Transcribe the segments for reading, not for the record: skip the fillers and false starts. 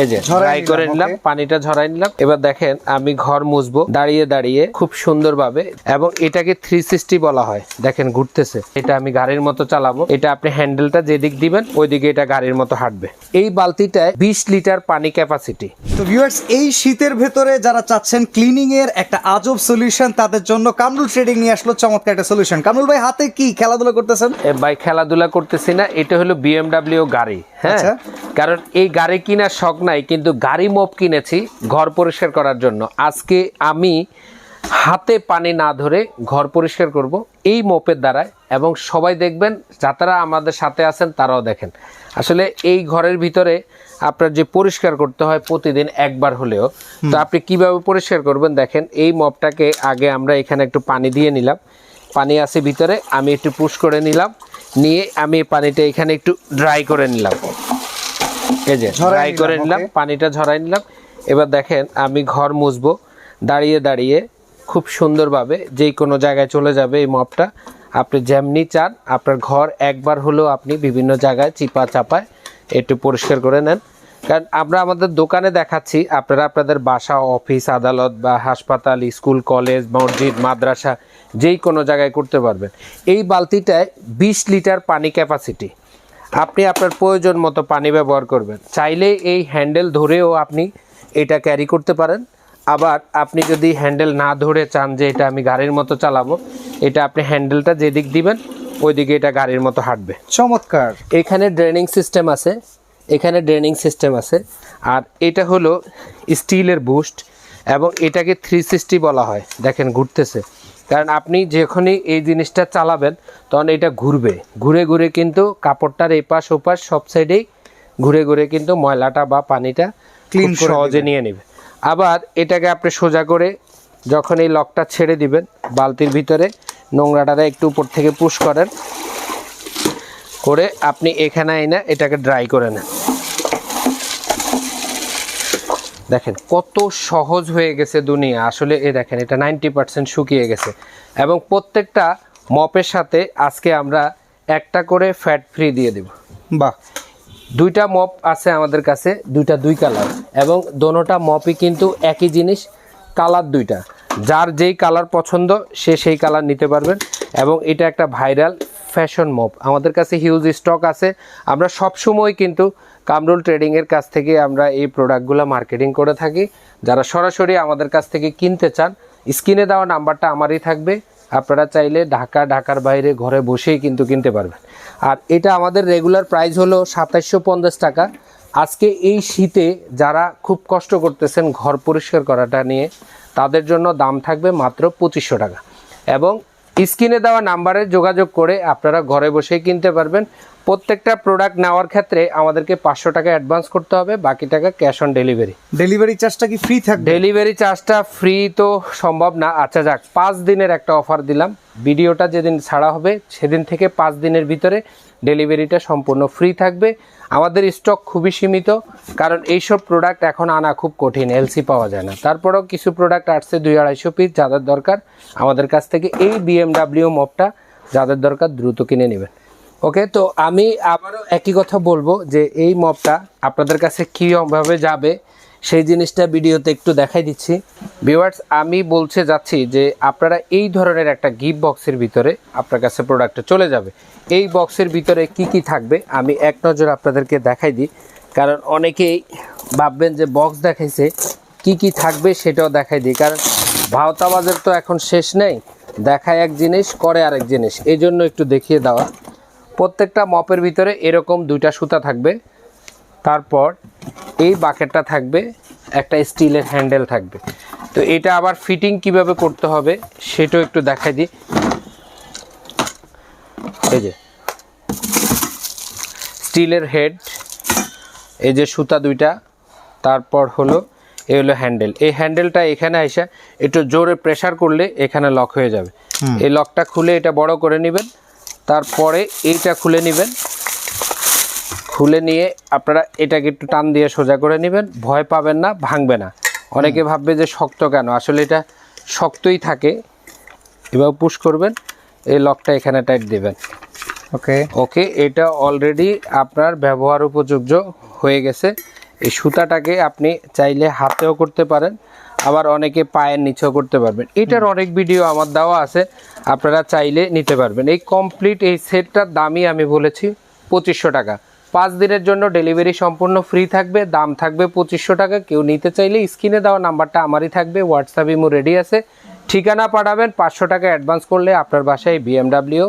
এই যে ড্রাই করে নিলাম, পানিটা ঝরাই নিলাম। এবার দেখেন আমি ঘর মুছবো দাঁড়িয়ে দাঁড়িয়ে খুব সুন্দরভাবে, এবং এটাকে 360 বলা হয়। দেখেন ঘুরতেছে, এটা আমি গাড়ির মতো চালাবো। এটা আপনি হ্যান্ডেলটা যেদিক দিবেন ওইদিকে এটা গাড়ির মতো হাঁটবে। এই বালতিটায় 20 লিটার পানি ক্যাপাসিটি। তো ভিউয়ার্স, এই শীতের ভেতরে যারা চাচ্ছেন ক্লিনিং এর একটা আজব সলিউশন, তাদের জন্য কামরুল ট্রেডিং নিয়ে আসলো চমৎকার একটা সলিউশন। কামরুল ভাই, হাতে কি খেলাধুলা করতেছেন? ভাই খেলাধুলা করতেছি না, এটা হলো BMW গাড়ি। হ্যাঁ, কারণ এই গাড়ি কেনার শখ নাই, কিন্তু গাড়ি মপ কিনেছি ঘর পরিষ্কার করার জন্য। আজকে আমি হাতে পানি না ধরে ঘর পরিষ্কার করব এই মপের দ্বারায়, এবং সবাই দেখবেন যারা আমাদের সাথে আছেন তারাও দেখেন। আসলে এই ঘরের ভিতরে আপনার যে পরিষ্কার করতে হয় প্রতিদিন একবার হলেও, তো আপনি কিভাবে পরিষ্কার করবেন দেখেন। এই মপটাকে আগে আমরা এখানে একটু পানি দিয়ে নিলাম, পানি আছে ভিতরে, আমি একটু পুশ করে নিলাম, নিয়ে আমি পানিটা এখানে একটু ড্রাই করে নিলাম। এই যে ড্রাই করে নিলাম, পানিটা ঝরাই নিলাম। এবার দেখেন আমি ঘর মুছবো দাঁড়িয়ে দাঁড়িয়ে খুব সুন্দরভাবে, যে কোনো জায়গায় চলে যাবে এই মপটা। আপনি যেমনি চান আপনার ঘর একবার হলেও আপনি বিভিন্ন জায়গায় চিপা চাপায় একটু পরিষ্কার করে নেন। কারণ আমরা আমাদের দোকানে দেখাচ্ছি, আপনারা আপনাদের বাসা, অফিস, আদালত বা হাসপাতাল, স্কুল, কলেজ, মসজিদ, মাদ্রাসা যেই কোনো জায়গায় করতে পারবেন। এই বালতিটায় 20 লিটার পানি ক্যাপাসিটি। আপনি আপনার প্রয়োজন মতো পানি ব্যবহার করবেন। চাইলে এই হ্যান্ডেল ধরেও আপনি এটা ক্যারি করতে পারেন। আবার আপনি যদি হ্যান্ডেল না ধরে চান যে এটা আমি গাড়ির মতো চালাবো, এটা আপনি হ্যান্ডেলটা যেদিক দিবেন ওইদিকে এটা গাড়ির মতো হাঁটবে। চমৎকার। এখানে ড্রেনিং সিস্টেম আছে, এখানে ড্রেনিং সিস্টেম আছে। আর এটা হলো স্টিলের বুস্ট, এবং এটাকে 360 বলা হয়। দেখেন ঘুরতেছে, কারণ আপনি যখনই এই জিনিসটা চালাবেন তখন এটা ঘুরবে, ঘুরে ঘুরে কিন্তু কাপড়টার এপাশ ওপাশ সব সাইডেই ঘুরে ঘুরে কিন্তু ময়লাটা বা পানিটা ক্লিন সহজে নিয়ে নেবে। আবার এটাকে আপনি সোজা করে যখন এই লকটা ছেড়ে দিবেন, বালতির ভিতরে নোংরাটারে একটু উপর থেকে পুশ করেন, করে আপনি এখানে এনে এটাকে ড্রাই করে নেন। দেখেন কত সহজ হয়ে গেছে দুনিয়া। আসলে এই দেখেন এটা 90% শুকিয়ে গেছে, এবং প্রত্যেকটা মপের সাথে আজকে আমরা একটা করে ফ্যাট ফ্রি দিয়ে দেব। বাহ, দুইটা মপ আছে আমাদের কাছে, দুই কালার, এবং দোনোটা মপই কিন্তু একই জিনিস, কালার দুইটা। যার যেই কালার পছন্দ সে সেই কালার নিতে পারবেন। এবং এটা একটা ভাইরাল ফ্যাশন মপ, আমাদের কাছে হিউজ স্টক আছে। আমরা সবসময় কিন্তু কামরুল ট্রেডিংয়ের কাছ থেকে আমরা এই প্রোডাক্টগুলো মার্কেটিং করে থাকি। যারা সরাসরি আমাদের কাছ থেকে কিনতে চান, স্ক্রিনে দেওয়া নাম্বারটা আমারই থাকবে। আপনারা চাইলে ঢাকার বাইরে ঘরে বসেই কিন্তু কিনতে পারবেন। আর এটা আমাদের রেগুলার প্রাইস হলো 2750 টাকা। আজকে এই শীতে যারা খুব কষ্ট করতেছেন ঘর পরিষ্কার করাটা নিয়ে, তাদের জন্য দাম থাকবে মাত্র 2500 টাকা। এবং স্ক্রিনে দেওয়া নাম্বারে যোগাযোগ করে আপনারা ঘরে বসেই কিনতে পারবেন। প্রত্যেকটা প্রোডাক্ট নেওয়ার ক্ষেত্রে আমাদেরকে 500 টাকা অ্যাডভান্স করতে হবে, বাকি টাকা ক্যাশ অন ডেলিভারি। ডেলিভারি চার্জটা কি ফ্রি থাকবে? ডেলিভারি চার্জটা ফ্রি তো সম্ভব না। আচ্ছা যাক, 5 দিনের একটা অফার দিলাম। ভিডিওটা যেদিন ছাড়া হবে সেদিন থেকে 5 দিনের ভিতরে ডেলিভারিটা সম্পূর্ণ ফ্রি থাকবে। আমাদের স্টক খুবই সীমিত, কারণ এইসব প্রোডাক্ট এখন আনা খুব কঠিন, এলসি পাওয়া যায় না। তারপরেও কিছু প্রোডাক্ট আসছে 200-250 পিস, যাদের দরকার আমাদের কাছ থেকে এই BMW মপটা যাদের দরকার দ্রুত কিনে নেবেন। ওকে, তো আমি আবারও একই কথা বলবো যে এই মপটা আপনাদের কাছে কীভাবে যাবে সেই জিনিসটা ভিডিওতে একটু দেখাই দিচ্ছি। ভিউয়ার্স, আমি বলতে যাচ্ছি যে আপনারা এই ধরনের একটা গিফট বক্সের ভিতরে আপনার কাছে প্রোডাক্টটা চলে যাবে। এই বক্সের ভিতরে কি কি থাকবে আমি এক নজর আপনাদেরকে দেখাই দিই, কারণ অনেকেই ভাববেন যে বক্স দেখাইছে, কি কি থাকবে সেটাও দেখাই দিই। কারণ ভাওতাবাজের তো এখন শেষ নেই, দেখায় এক জিনিস করে আরেক জিনিস, এই জন্য একটু দেখিয়ে দেওয়া। প্রত্যেকটা মপের ভিতরে এরকম 2টা সুতা থাকবে, তারপর এই বাকেটটা থাকবে, একটা স্টিলের হ্যান্ডেল থাকবে। তো এটা আবার ফিটিং কিভাবে করতে হবে সেটাও একটু দেখাই দিই। এই যে স্টিলের হেড, এই যে সুতা 2টা, তারপর হলো এই হলো হ্যান্ডেল। এই হ্যান্ডেলটা এখানে এসে একটু জোরে প্রেসার করলে এখানে লক হয়ে যাবে। এই লকটা খুলে এটা বড় করে নেবেন, তারপরে এইটা খুলে নেবেন। খুলে নিয়ে আপনারা এটাকে একটু টান দিয়ে সোজা করে নেবেন, ভয় পাবেন না, ভাঙবে না। অনেকে ভাববে যে শক্ত কেন, আসলে এটা শক্তই থাকে। এবার পুশ করবেন, এই লকটা এখানে টাইট দেবেন। ওকে, এটা অলরেডি আপনার ব্যবহার উপযোগ্য হয়ে গেছে। এই সুতাটাকে আপনি চাইলে হাতেও করতে পারেন, আবার অনেকে পায়ের নিচেও করতে পারবেন। এটার অনেক ভিডিও আমার দেওয়া আছে, আপনারা চাইলে নিতে পারবেন। এই কমপ্লিট এই সেটটার দামই আমি বলেছি 2500 টাকা। 5 দিনের জন্য ডেলিভারি সম্পূর্ণ ফ্রি থাকবে, দাম থাকবে 2500 টাকা। কেউ নিতে চাইলে স্ক্রিনে দেওয়া নাম্বারটা আমারই থাকবে, হোয়াটসঅ্যাপ ইমো রেডি আছে, ঠিকানা পাঠাবেন, 500 টাকা অ্যাডভান্স করলে আপনার বাসায় BMW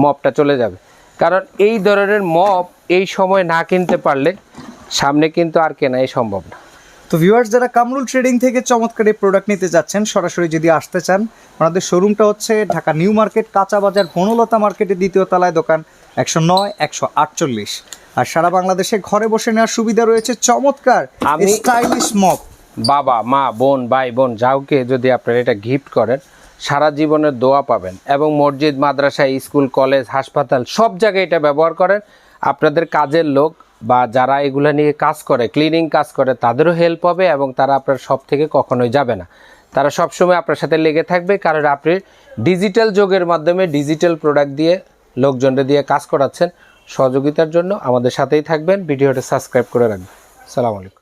মপটা চলে যাবে। কারণ এই ধরনের মপ এই সময় না কিনতে পারলে সামনে কিন্তু আর কেনাই সম্ভব না। তো ভিউয়ার্স, যারা কামরুল ট্রেডিং থেকে চমৎকার এই প্রোডাক্ট নিতে যাচ্ছেন, সরাসরি যদি আসতে চান, ওনাদের শোরুমটা হচ্ছে ঢাকা নিউ মার্কেট, কাঁচা বাজার, বনলতা মার্কেটের 2য় তলায়, দোকান 109 148। আর সারা বাংলাদেশে ঘরে বসে নেওয়ার সুবিধা রয়েছে চমৎকার স্টাইলিশ মপ। বাবা, মা, বোন, ভাই, বোন যাওকে যদি আপনারা এটা গিফট করেন, সারা জীবনের দোয়া পাবেন। এবং মসজিদ, মাদ্রাসা, স্কুল, কলেজ, হাসপাতাল সব জায়গায় এটা ব্যবহার করেন। আপনাদের কাজের লোক বা যারা এগুলা নিয়ে কাজ করে, ক্লিনিং কাজ করে, তাদেরও হেল্প হবে এবং তারা আপনার সব থেকে কখনোই যাবে না। তারা সবসময় আপনার সাথে লেগে থাকবে, কারণ আপনি ডিজিটাল যুগের মাধ্যমে ডিজিটাল প্রোডাক্ট দিয়ে লোকজনদের দিয়ে কাজ করাচ্ছেন। সহযোগিতার জন্য আমাদের সাথেই থাকবেন, ভিডিওটা সাবস্ক্রাইব করে রাখবেন। আসসালামু আলাইকুম।